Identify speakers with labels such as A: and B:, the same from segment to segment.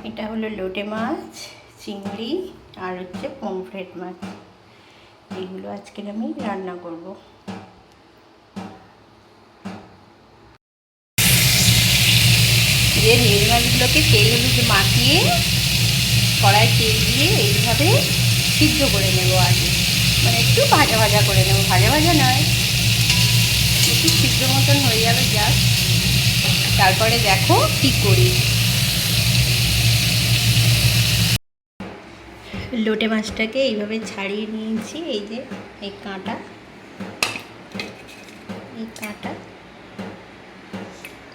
A: এটা হলো লোটে মাছ, চিংড়ি আর হচ্ছে পমফ্রেট মাছ। এইগুলো আজকে আমি রান্না করব। যে রেল মাছগুলোকে তেল হলুদ মাখিয়ে কড়াই তেল দিয়ে এইভাবে সিদ্ধ করে নেব আগে, মানে একটু ভাজা ভাজা করে নেব, ভাজা ভাজা নয়, একটু সিদ্ধ মতন হয়ে যাবে জাস্ট। তারপরে দেখো কি করি। লোটে মাছটাকে এইভাবে ছাড়িয়ে নিয়েছি, এই যে এই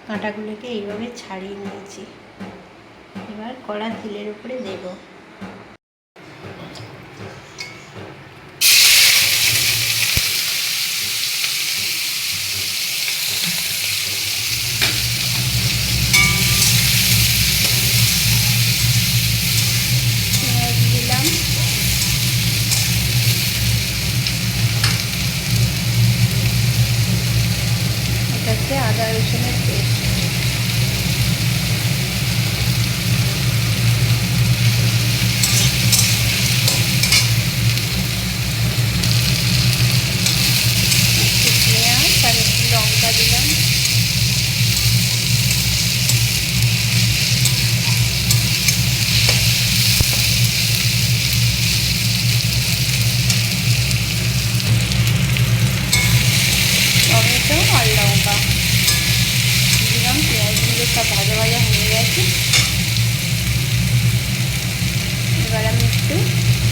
A: কাঁটাগুলোকে এইভাবে ছাড়িয়ে নিয়েছি। এবার কড়া তেলের উপরে দেব। পেঁয়াজ দিলাম, এটা হচ্ছে আদা রসুনের পেস্ট, পেঁয়াজ আর একটু লঙ্কা দিলাম, টমেটো আর লঙ্কা দিলাম। পেঁয়াজগুলো সব ভাজা ভাজা হয়ে গেছে। এবার আমি একটু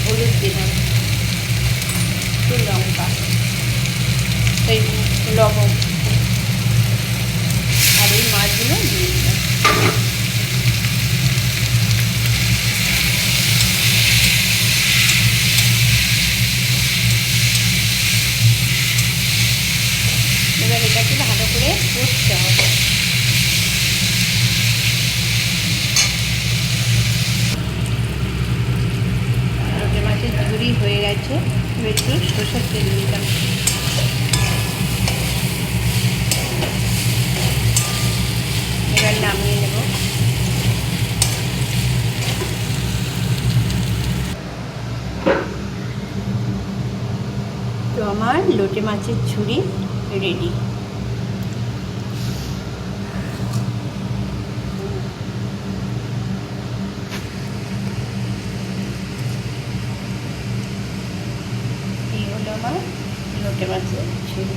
A: হলুদ দিলাম, একটু লঙ্কা, এই লবণ, আর এই মাছগুলো দিয়ে দিলাম। এবার এটাকে ভালো করে কষতে হবে। লোটে মাছের ঝুড়ি হয়ে গেছে, একটু সরষের তেল দিলাম। এবার নামিয়ে নেব। তো আমার লোটে মাছের ঝুড়ি রেডি। এই হলো আমার লোটে মাছের ঝুড়ি।